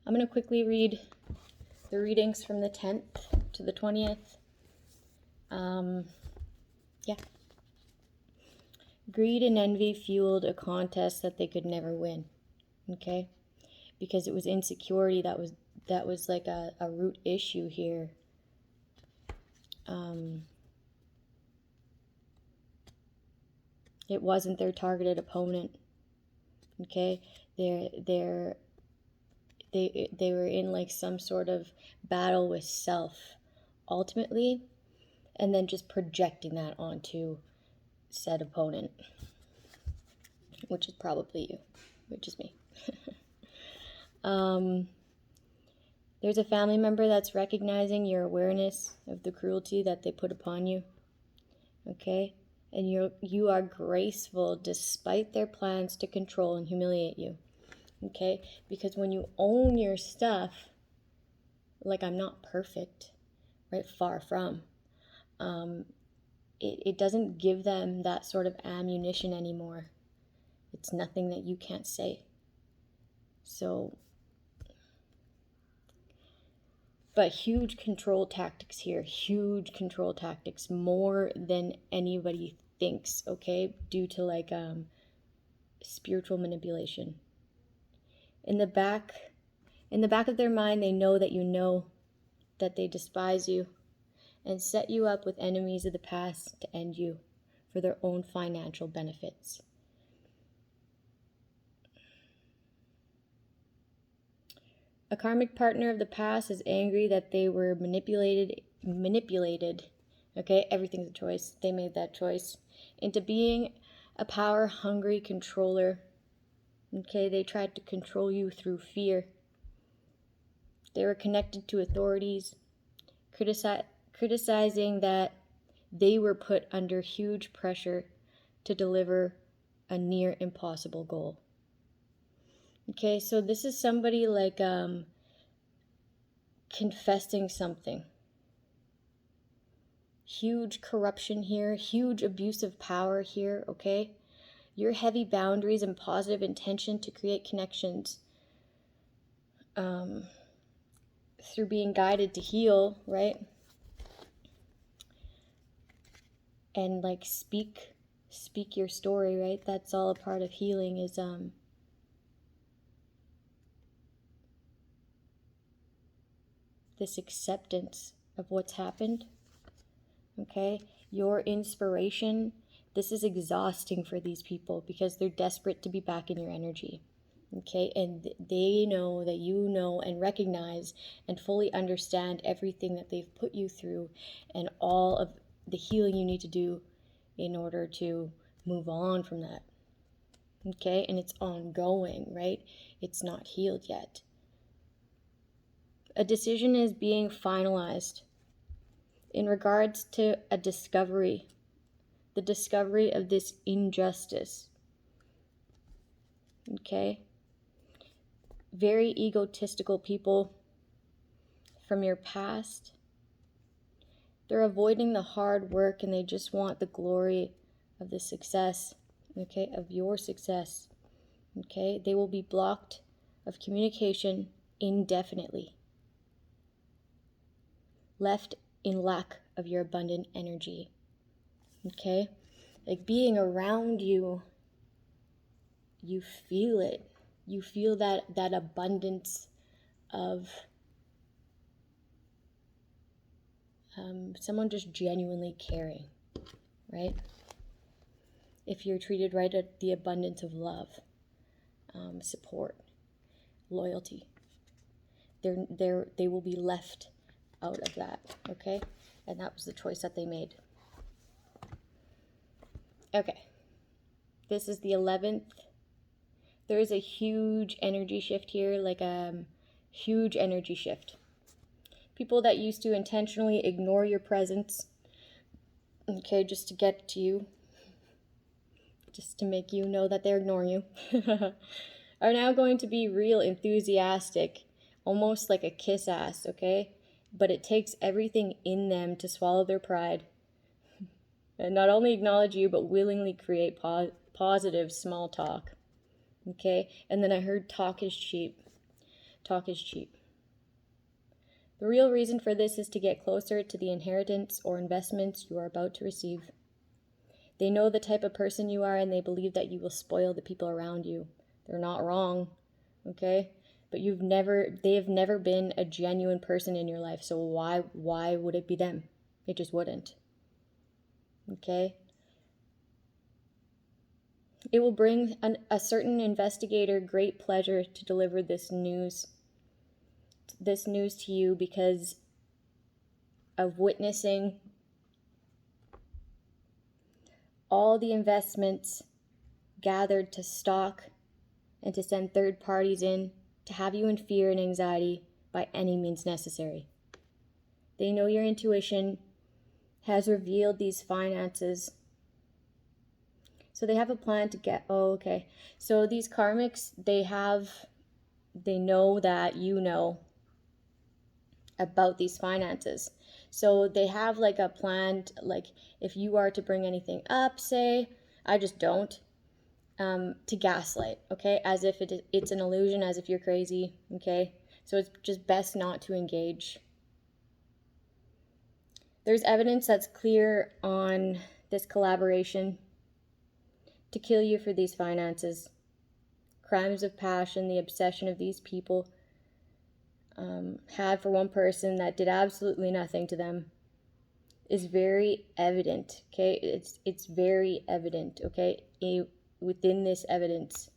I'm going to quickly read the readings from the 10th to the 20th. Yeah. Greed and envy fueled a contest that they could never win. Okay? Because it was insecurity that was like a root issue here. It wasn't their targeted opponent. Okay? They were in like some sort of battle with self ultimately, and then just projecting that onto said opponent, which is probably you, which is me. There's a family member that's recognizing your awareness of the cruelty that they put upon you. Okay? And you are graceful despite their plans to control and humiliate you. Okay? Because when you own your stuff, like, I'm not perfect, right? Far from. It doesn't give them that sort of ammunition anymore. It's nothing that you can't say. So, but huge control tactics here. Huge control tactics. More than anybody thinks, okay? Due to like spiritual manipulation. In the back of their mind, they know that they despise you and set you up with enemies of the past to end you for their own financial benefits. A karmic partner of the past is angry that they were manipulated, okay? Everything's a choice. They made that choice into being a power-hungry controller, okay? They tried to control you through fear. They were connected to authorities, criticizing that they were put under huge pressure to deliver a near impossible goal. Okay, so this is somebody like confessing something. Huge corruption here, huge abuse of power here, okay? Your heavy boundaries and positive intention to create connections through being guided to heal, right? And like speak your story, right? That's all a part of healing, is this acceptance of what's happened. Okay? Your inspiration, this is exhausting for these people because they're desperate to be back in your energy. Okay? And they know that you know and recognize and fully understand everything that they've put you through and all of the healing you need to do in order to move on from that. Okay? And it's ongoing, right? It's not healed yet. A decision is being finalized in regards to a discovery, the discovery of this injustice. Okay? Very egotistical people from your past. They're avoiding the hard work and they just want the glory of the success, okay, of your success. Okay? They will be blocked of communication indefinitely. Left in lack of your abundant energy. Okay? Like being around you, you feel it. You feel that abundance of someone just genuinely caring, right? If you're treated right, at the abundance of love, support, loyalty. They will be left out of that, okay? And that was the choice that they made. Okay. This is the 11th. There is a huge energy shift here, like a huge energy shift. People that used to intentionally ignore your presence, okay, just to get to you, just to make you know that they're ignoring you, are now going to be real enthusiastic, almost like a kiss ass, okay? But it takes everything in them to swallow their pride and not only acknowledge you, but willingly create positive small talk, okay? And then I heard talk is cheap. Talk is cheap. The real reason for this is to get closer to the inheritance or investments you are about to receive. They know the type of person you are, and they believe that you will spoil the people around you. They're not wrong, okay? But they have never been a genuine person in your life, so why would it be them? It just wouldn't, okay? It will bring a certain investigator great pleasure to deliver this news to you because of witnessing all the investments gathered to stock and to send third parties in to have you in fear and anxiety by any means necessary. They know your intuition has revealed these finances. So they have a plan to get, So these karmics, they know that you know about these finances. So they have like a plan, like if you are to bring anything up, say, I just don't, to gaslight, okay? As if it's an illusion, as if you're crazy, okay? So it's just best not to engage. There's evidence that's clear on this collaboration to kill you for these finances. Crimes of passion, the obsession of these people had for one person that did absolutely nothing to them is very evident, okay? It's very evident, okay? Within this evidence,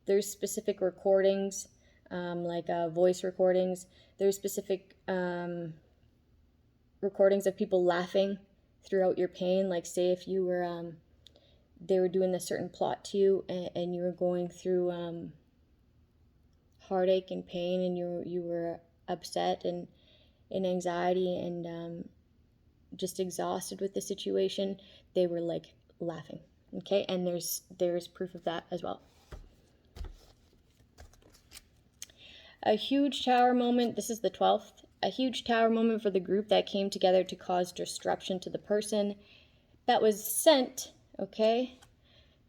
there's specific recordings, like voice recordings. There's specific recordings of people laughing throughout your pain. Like say if you were, they were doing a certain plot to you and you were going through heartache and pain and you were upset and in anxiety and just exhausted with the situation, they were like laughing, okay? And there's proof of that as well. A huge tower moment, this is the 12th, a huge tower moment for the group that came together to cause disruption to the person that was sent, okay,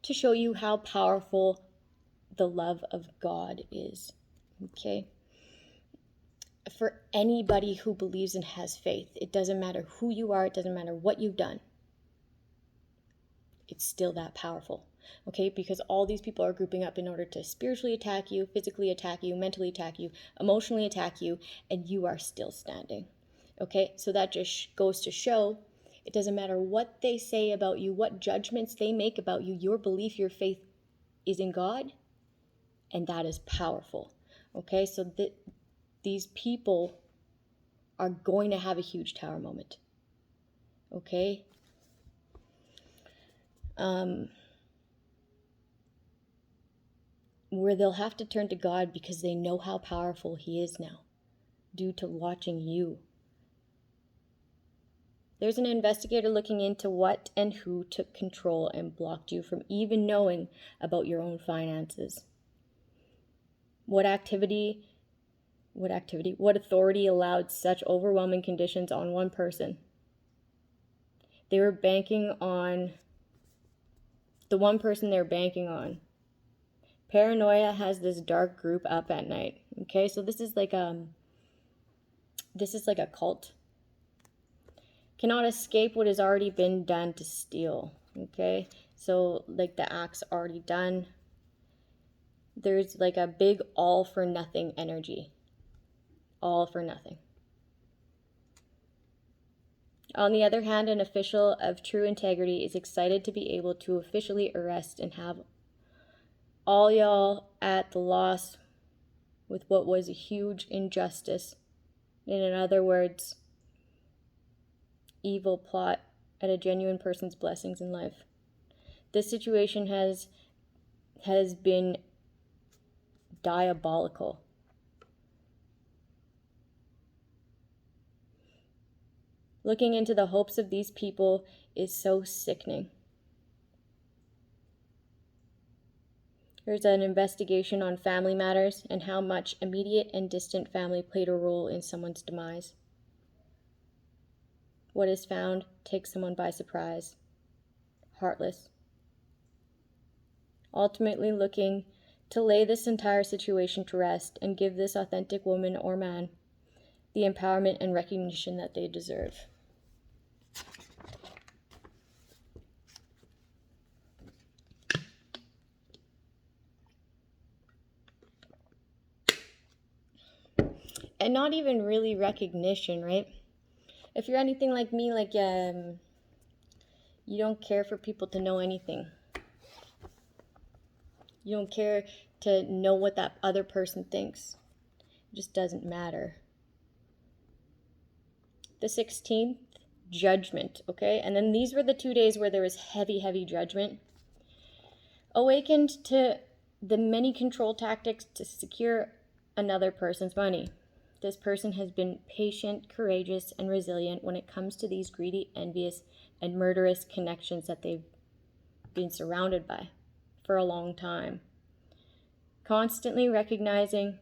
to show you how powerful the love of God is, okay? For anybody who believes and has faith, it doesn't matter who you are, it doesn't matter what you've done, it's still that powerful, okay? Because all these people are grouping up in order to spiritually attack you, physically attack you, mentally attack you, emotionally attack you, and you are still standing, okay? So that just goes to show it doesn't matter what they say about you, what judgments they make about you, your belief, your faith is in God, and that is powerful, okay? So these people are going to have a huge tower moment, okay? Where they'll have to turn to God because they know how powerful He is now due to watching you. There's an investigator looking into what and who took control and blocked you from even knowing about your own finances. What authority allowed such overwhelming conditions on one person? They were banking on the one person they're banking on. Paranoia has this dark group up at night. Okay, so this is like a cult. Cannot escape what has already been done to steal. Okay, so like the act's already done. There's like a big all for nothing energy. All for nothing. On the other hand, an official of true integrity is excited to be able to officially arrest and have all y'all at the loss with what was a huge injustice. In other words, evil plot at a genuine person's blessings in life. This situation has been diabolical. Looking into the hopes of these people is so sickening. There's an investigation on family matters and how much immediate and distant family played a role in someone's demise. What is found takes someone by surprise. Heartless. Ultimately looking to lay this entire situation to rest and give this authentic woman or man the empowerment and recognition that they deserve. And not even really recognition, right? If you're anything like me, like you don't care for people to know anything. You don't care to know what that other person thinks. It just doesn't matter. The 16th, judgment, okay? And then these were the 2 days where there was heavy, heavy judgment. Awakened to the many control tactics to secure another person's money. This person has been patient, courageous, and resilient when it comes to these greedy, envious, and murderous connections that they've been surrounded by for a long time. Constantly recognizing,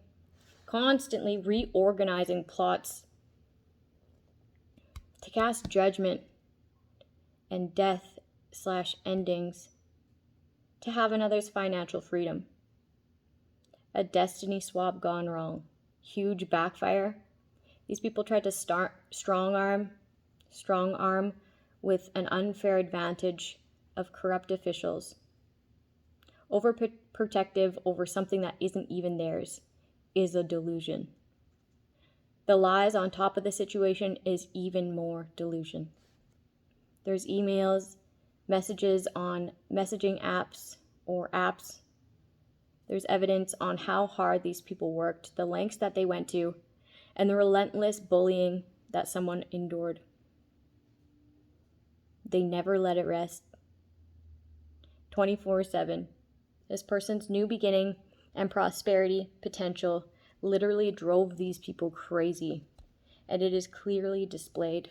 constantly reorganizing plots to cast judgment and death/endings to have another's financial freedom. A destiny swap gone wrong. Huge backfire. These people tried to strong arm with an unfair advantage of corrupt officials. Overprotective over something that isn't even theirs is a delusion. The lies on top of the situation is even more delusion. There's emails, messages on messaging apps or apps. There's evidence on how hard these people worked, the lengths that they went to, and the relentless bullying that someone endured. They never let it rest. 24/7. This person's new beginning and prosperity potential literally drove these people crazy, and it is clearly displayed.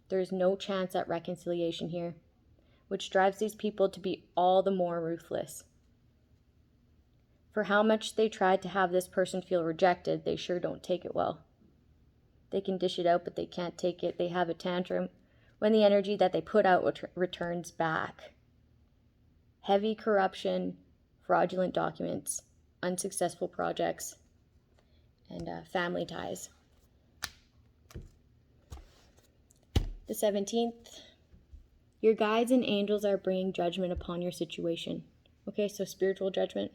There is no chance at reconciliation here, which drives these people to be all the more ruthless. For how much they tried to have this person feel rejected, they sure don't take it well. They can dish it out, but they can't take it. They have a tantrum when the energy that they put out returns back. Heavy corruption, fraudulent documents, unsuccessful projects, and family ties. The 17th, your guides and angels are bringing judgment upon your situation. Okay, so spiritual judgment.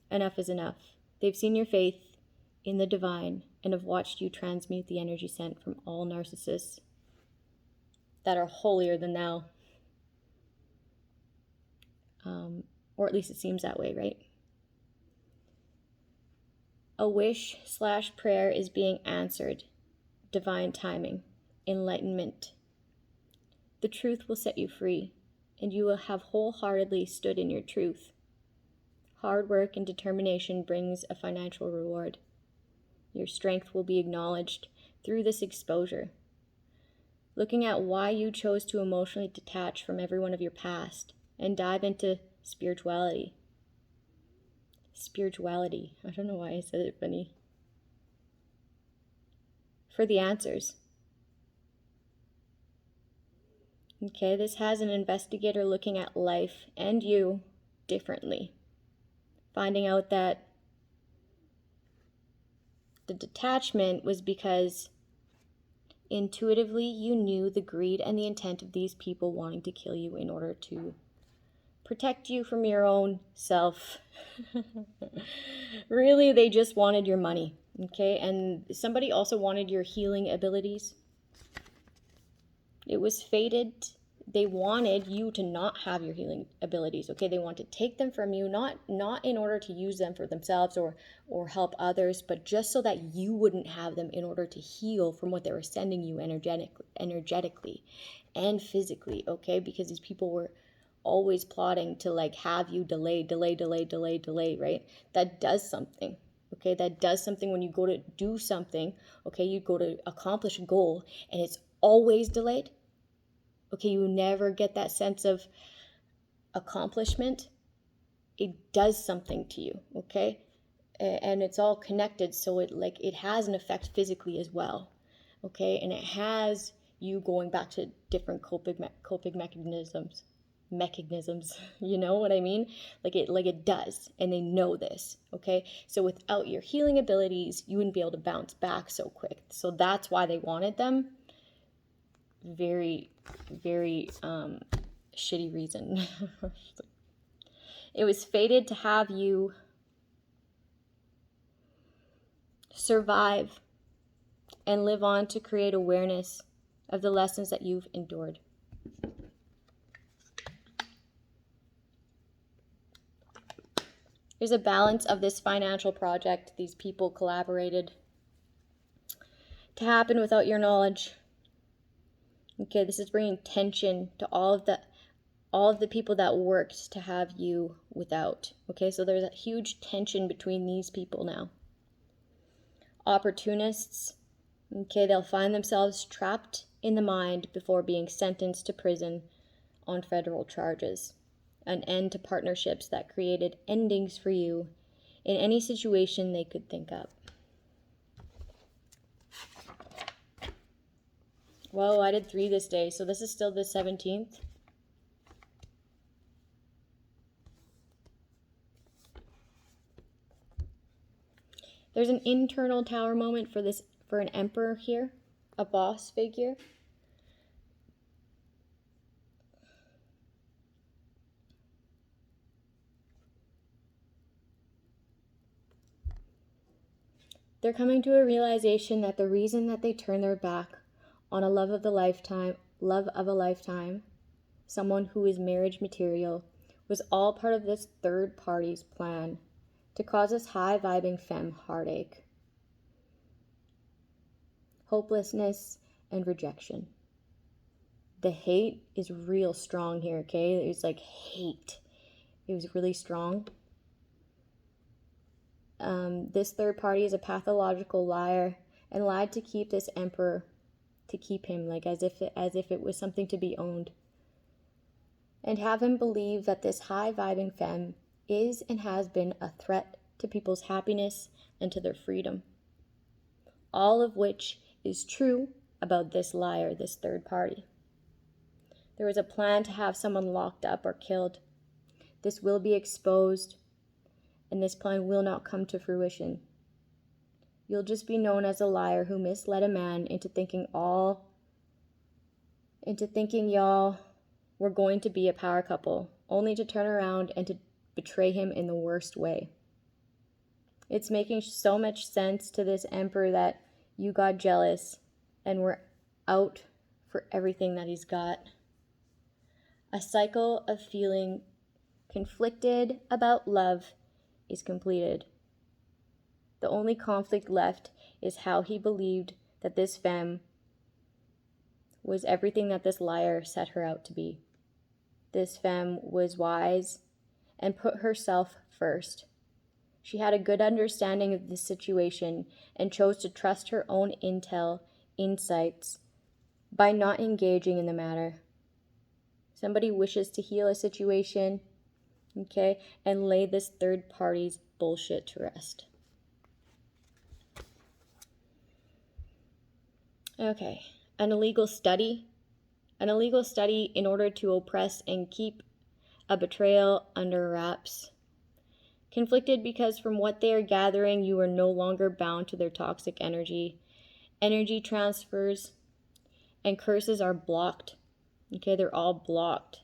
Enough is enough. They've seen your faith in the divine and have watched you transmute the energy sent from all narcissists that are holier than thou. Or at least it seems that way, right? A wish/prayer is being answered. Divine timing, enlightenment. The truth will set you free, and you will have wholeheartedly stood in your truth. Hard work and determination brings a financial reward. Your strength will be acknowledged through this exposure. Looking at why you chose to emotionally detach from everyone of your past and dive into spirituality. Spirituality. I don't know why I said it funny. For the answers. Okay, this has an investigator looking at life and you differently. Finding out that the detachment was because intuitively you knew the greed and the intent of these people wanting to kill you in order to protect you from your own self. Really, they just wanted your money, okay? And somebody also wanted your healing abilities. It was fated. They wanted you to not have your healing abilities, okay? They want to take them from you, not in order to use them for themselves or help others, but just so that you wouldn't have them in order to heal from what they were sending you energetically and physically, okay? Because these people were always plotting to like have you delay, right? That does something, okay? That does something when you go to do something, okay? You go to accomplish a goal and it's always delayed. Okay, you never get that sense of accomplishment. It does something to you, okay? And it's all connected, so it has an effect physically as well, okay? And it has you going back to different coping mechanisms. mechanisms. You know what I mean? Like it does, and they know this, okay? So without your healing abilities, you wouldn't be able to bounce back so quick. So that's why they wanted them. Very, very shitty reason. It was fated to have you survive and live on to create awareness of the lessons that you've endured. There's a balance of this financial project. These people collaborated to happen without your knowledge. Okay, this is bringing tension to all of the people that worked to have you without. Okay, so there's a huge tension between these people now. Opportunists, okay, they'll find themselves trapped in the mind before being sentenced to prison on federal charges. An end to partnerships that created endings for you in any situation they could think up. Whoa, I did 3 this day, so this is still the 17th. There's an internal tower moment for an emperor here, a boss figure. They're coming to a realization that the reason that they turn their back on a love of a lifetime, someone who is marriage material, was all part of this third party's plan to cause us high-vibing femme heartache, hopelessness, and rejection. The hate is real strong here, okay? It's like hate. It was really strong. This third party is a pathological liar and lied to keep this emperor, to keep him, like as if it was something to be owned, and have him believe that this high-vibing femme is and has been a threat to people's happiness and to their freedom. All of which is true about this liar, this third party. There was a plan to have someone locked up or killed. This will be exposed, and this plan will not come to fruition. You'll just be known as a liar who misled a man into thinking y'all were going to be a power couple, only to turn around and to betray him in the worst way. It's making so much sense to this emperor that you got jealous and were out for everything that he's got. A cycle of feeling conflicted about love is completed. The only conflict left is how he believed that this femme was everything that this liar set her out to be. This femme was wise and put herself first. She had a good understanding of the situation and chose to trust her own insights by not engaging in the matter. Somebody wishes to heal a situation, okay, and lay this third party's bullshit to rest. Okay, an illegal study in order to oppress and keep a betrayal under wraps. Conflicted because from what they are gathering, you are no longer bound to their toxic energy. Energy transfers and curses are blocked. Okay, they're all blocked.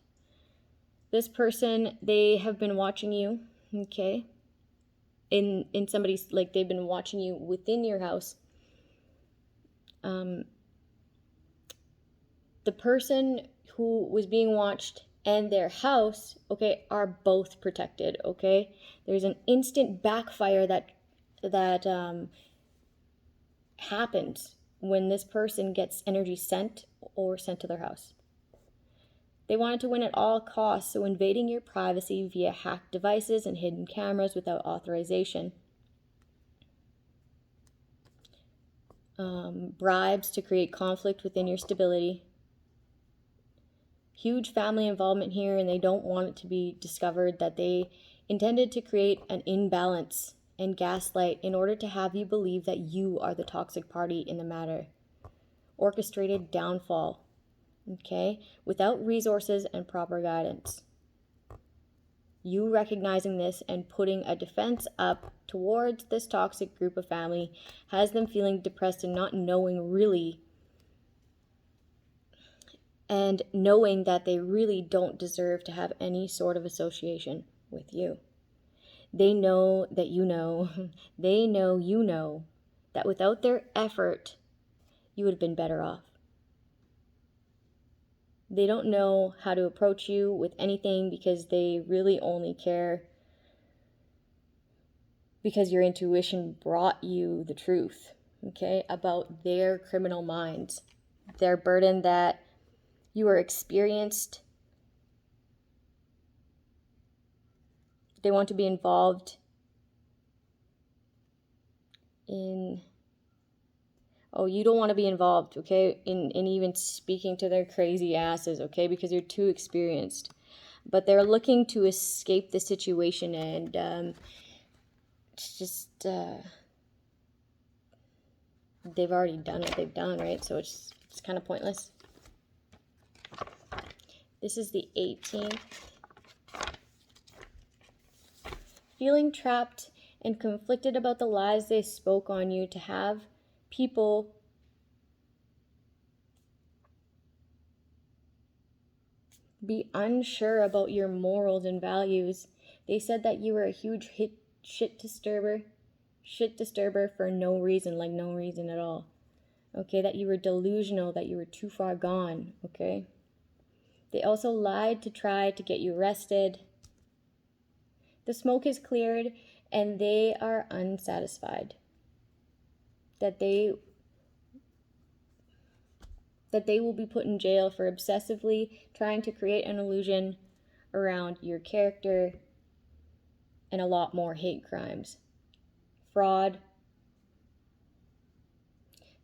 This person, they have been watching you, okay, in somebody's, like they've been watching you within your house. The person who was being watched and their house, okay, are both protected, okay? There's an instant backfire that happens when this person gets energy sent to their house. They wanted to win at all costs, so invading your privacy via hacked devices and hidden cameras without authorization. Bribes to create conflict within your stability. Huge family involvement here, and they don't want it to be discovered that they intended to create an imbalance and gaslight in order to have you believe that you are the toxic party in the matter. Orchestrated downfall, okay, without resources and proper guidance. You recognizing this and putting a defense up towards this toxic group of family has them feeling depressed and not knowing really, and knowing that they really don't deserve to have any sort of association with you. They know that you know, they know you know, that without their effort, you would have been better off. They don't know how to approach you with anything because they really only care because your intuition brought you the truth, okay, about their criminal minds, their burden that you are experienced. They want to be involved in, you don't want to be involved, okay, in even speaking to their crazy asses, okay, because you're too experienced. But they're looking to escape the situation, and it's just, they've already done what they've done, right? So it's kind of pointless. This is the 18th. Feeling trapped and conflicted about the lies they spoke on you, to have people be unsure about your morals and values. They said that you were a huge shit disturber for no reason, like no reason at all. Okay, that you were delusional, that you were too far gone, okay? They also lied to try to get you arrested. The smoke is cleared and they are unsatisfied. That they will be put in jail for obsessively trying to create an illusion around your character, and a lot more hate crimes. Fraud.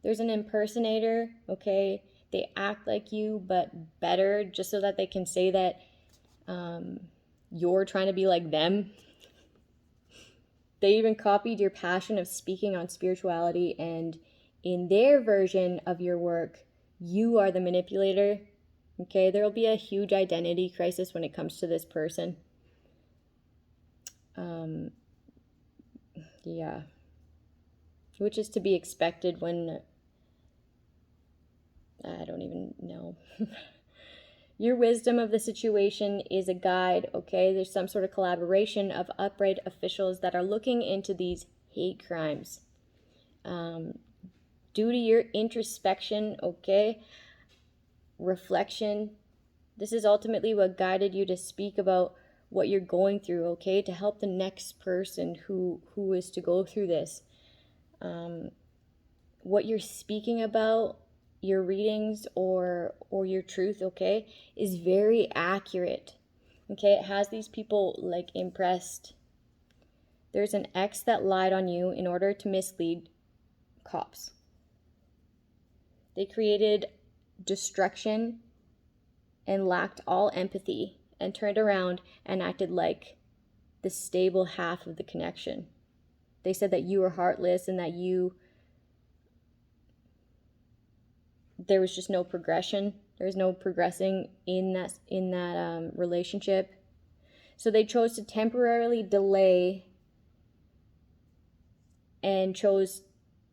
There's an impersonator, okay? They act like you, but better, just so that they can say that you're trying to be like them. They even copied your passion of speaking on spirituality, and in their version of your work, you are the manipulator. Okay, there will be a huge identity crisis when it comes to this person. Yeah. Which is to be expected when, I don't even know. Your wisdom of the situation is a guide, okay? There's some sort of collaboration of upright officials that are looking into these hate crimes. Due to your introspection, okay, reflection, this is ultimately what guided you to speak about what you're going through, okay, to help the next person who is to go through this. What you're speaking about, your readings or your truth, okay, is very accurate. Okay, it has these people like impressed. There's an ex that lied on you in order to mislead cops. They created destruction and lacked all empathy and turned around and acted like the stable half of the connection. They said that you were heartless and that there was just no progression. There was no progressing in that relationship. So they chose to temporarily delay and chose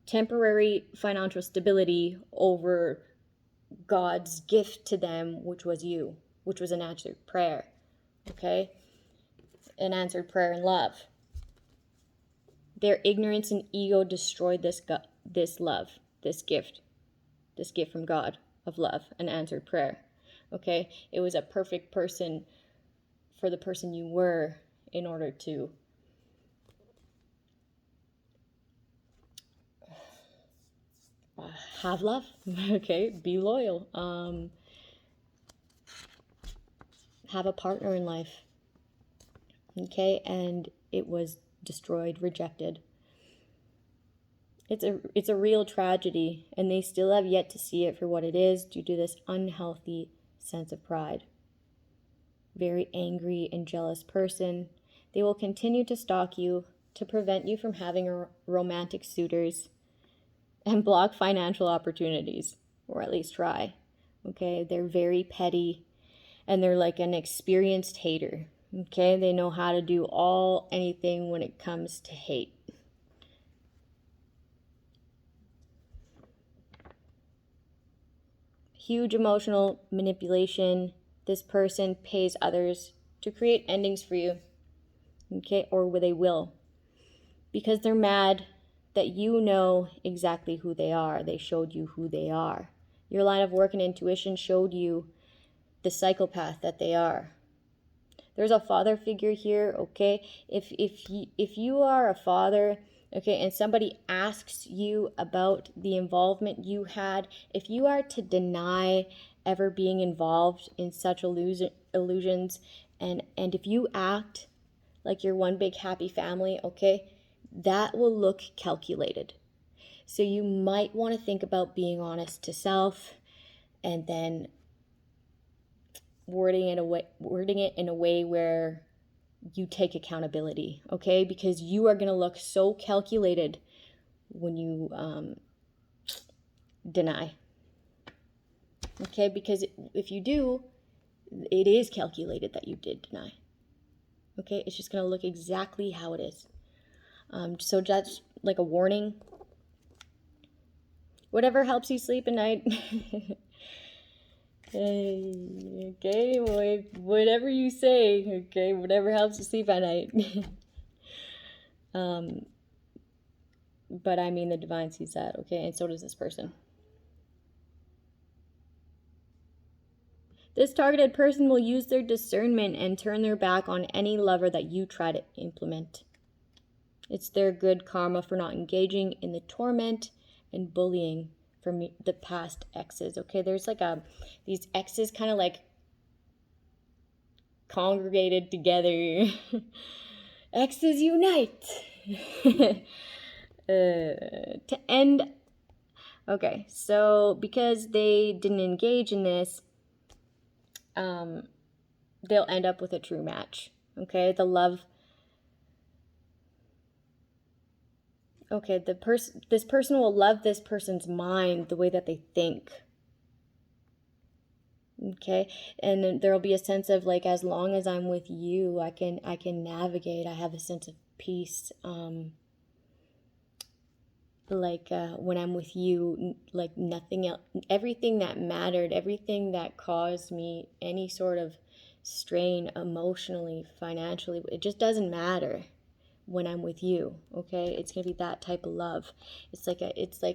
temporary financial stability over God's gift to them, which was you, which was an answered prayer, okay? An answered prayer and love. Their ignorance and ego destroyed this love, this gift from God of love, an answered prayer, okay? It was a perfect person for the person you were in order to have love, okay? Be loyal, have a partner in life, okay? And it was destroyed, rejected. It's a real tragedy, and they still have yet to see it for what it is due to this unhealthy sense of pride. Very angry and jealous person. They will continue to stalk you to prevent you from having romantic suitors and block financial opportunities, or at least try. Okay, they're very petty, and they're like an experienced hater. Okay, they know how to do anything when it comes to hate. Huge emotional manipulation. This person pays others to create endings for you. Okay, or they will. Because they're mad that you know exactly who they are. They showed you who they are. Your line of work and intuition showed you the psychopath that they are. There's a father figure here, okay? If you are a father, okay, and somebody asks you about the involvement you had, if you are to deny ever being involved in such illusions, and if you act like you're one big happy family, okay, that will look calculated. So you might want to think about being honest to self, and then wording it in a way where you take accountability, okay? Because you are going to look so calculated when you deny, okay? Because if you do, it is calculated that you did deny, okay? It's just going to look exactly how it is. So that's like a warning. Whatever helps you sleep at night. Okay, whatever you say, okay, whatever helps you sleep at night. But I mean, the divine sees that, okay, and so does this person. This targeted person will use their discernment and turn their back on any lover that you try to implement. It's their good karma for not engaging in the torment and bullying from the past exes, okay? There's like these exes kind of like congregated together. Exes unite. To end. Okay, so because they didn't engage in this, they'll end up with a true match. Okay, the love. Okay, this person will love this person's mind, the way that they think. Okay, and then there'll be a sense of like, as long as I'm with you, I can navigate. I have a sense of peace. When I'm with you, like nothing else, everything that mattered, everything that caused me any sort of strain emotionally, financially, it just doesn't matter when I'm with you. Okay, it's gonna be that type of love. It's like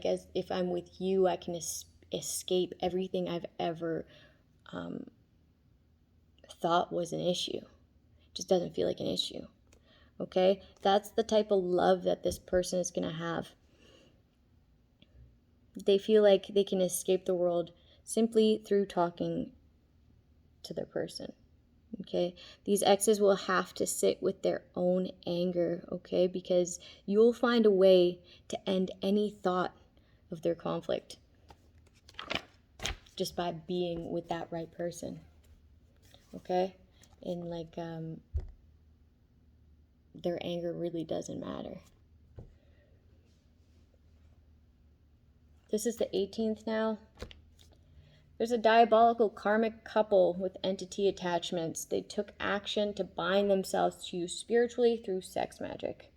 as if I'm with you, I can escape everything I've ever thought was an issue. It just doesn't feel like an issue. Okay, that's the type of love that this person is gonna have. They feel like they can escape the world simply through talking to their person. Okay, these exes will have to sit with their own anger, okay, because you'll find a way to end any thought of their conflict just by being with that right person, okay? And like their anger really doesn't matter. This is the 18th now. There's a diabolical karmic couple with entity attachments. They took action to bind themselves to you spiritually through sex magic.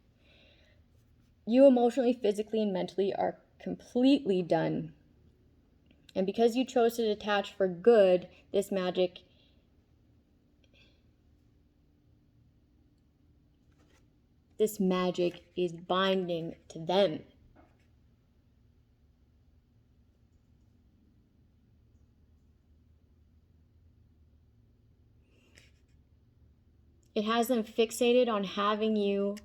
You emotionally, physically, and mentally are completely done. And because you chose to detach for good, this magic is binding to them. It has them fixated on having you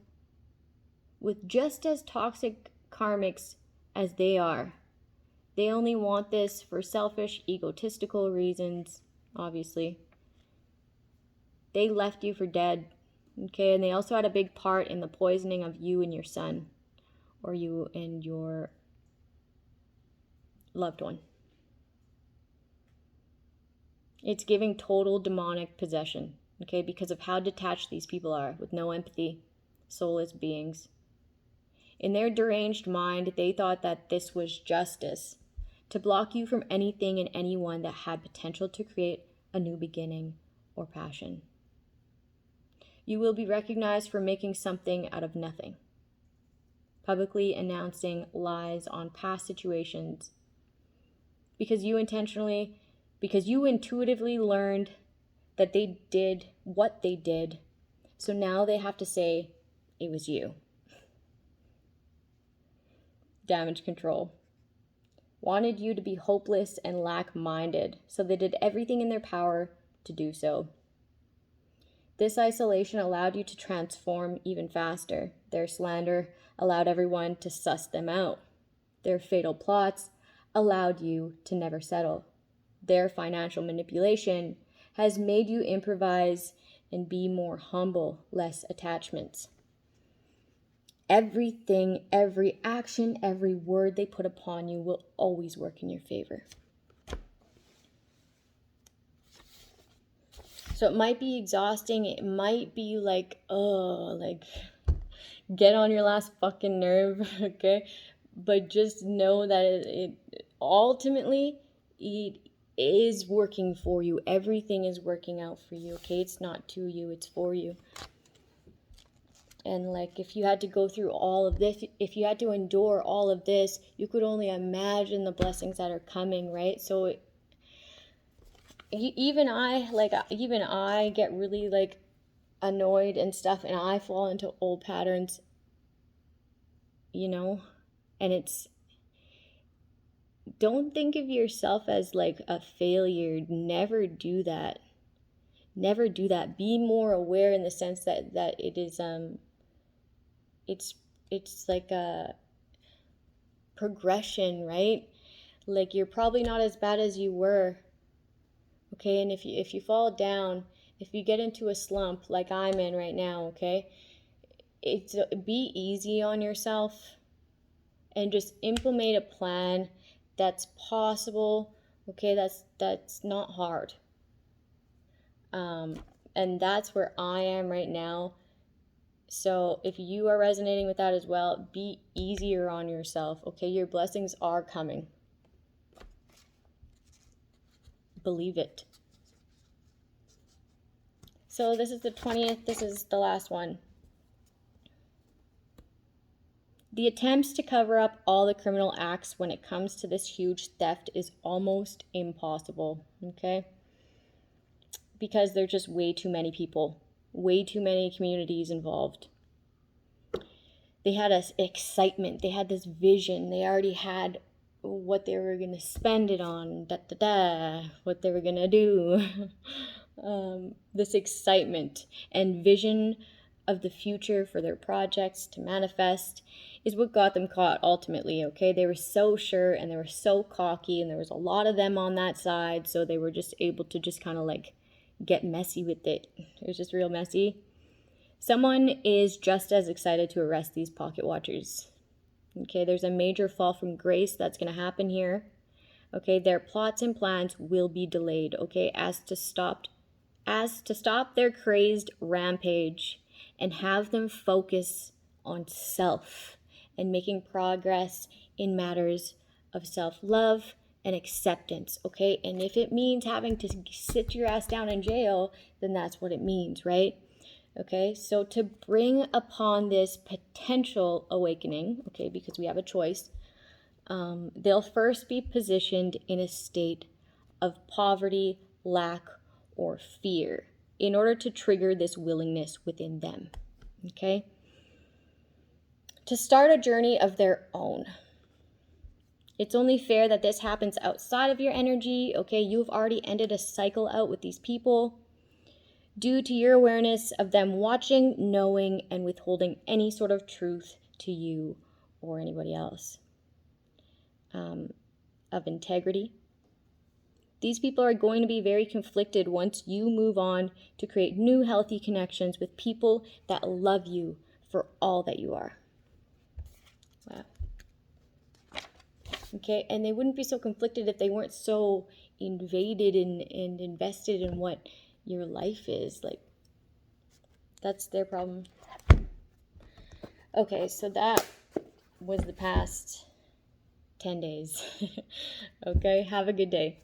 with just as toxic karmics as they are. They only want this for selfish, egotistical reasons, obviously. They left you for dead, okay? And they also had a big part in the poisoning of you and your son, or you and your loved one. It's giving total demonic possession, okay, because of how detached these people are, with no empathy, soulless beings. In their deranged mind, they thought that this was justice, to block you from anything and anyone that had potential to create a new beginning or passion. You will be recognized for making something out of nothing, publicly announcing lies on past situations because you intuitively learned that they did what they did. So now they have to say it was you. Damage control. Wanted you to be hopeless and lack-minded, so they did everything in their power to do so. This isolation allowed you to transform even faster. Their slander allowed everyone to suss them out. Their fatal plots allowed you to never settle. Their financial manipulation has made you improvise and be more humble, less attachments. Everything, every action, every word they put upon you will always work in your favor. So it might be exhausting. It might be like, get on your last fucking nerve, okay? But just know that it ultimately, it is working for you. Everything is working out for you, okay? It's not to you, it's for you. And like, if you had to go through all of this, if you had to endure all of this, you could only imagine the blessings that are coming, right? So even I get really like annoyed and stuff, and I fall into old patterns, you know, and it's, don't think of yourself as like a failure. Never do that. Never do that. Be more aware in the sense that it is, it's like a progression, right? Like, you're probably not as bad as you were, okay? And if you fall down, if you get into a slump like I'm in right now, okay, be easy on yourself and just implement a plan that's possible, okay? That's not hard. And that's where I am right now. So if you are resonating with that as well, be easier on yourself, okay? Your blessings are coming. Believe it. So this is the 20th. This is the last one. The attempts to cover up all the criminal acts when it comes to this huge theft is almost impossible, okay? Because there's just way too many people, way too many communities involved. They had this excitement, they had this vision, they already had what they were going to spend it on, what they were going to do. This excitement and vision of the future for their projects to manifest is what got them caught ultimately, okay? They were so sure and they were so cocky, and there was a lot of them on that side, so they were just able to just kind of like get messy with it. It was just real messy. Someone is just as excited to arrest these pocket watchers. Okay, there's a major fall from grace that's going to happen here. Okay, their plots and plans will be delayed, okay, as to stop their crazed rampage and have them focus on self and making progress in matters of self-love and acceptance, okay? And if it means having to sit your ass down in jail, then that's what it means, right? Okay, so to bring upon this potential awakening, okay, because we have a choice, they'll first be positioned in a state of poverty, lack, or fear in order to trigger this willingness within them, okay? To start a journey of their own. It's only fair that this happens outside of your energy, okay? You've already ended a cycle out with these people due to your awareness of them watching, knowing, and withholding any sort of truth to you or anybody else. Of integrity. These people are going to be very conflicted once you move on to create new healthy connections with people that love you for all that you are. Wow. Okay, and they wouldn't be so conflicted if they weren't so invaded and invested in what your life is. Like, that's their problem. Okay, so that was the past 10 days. Okay, have a good day.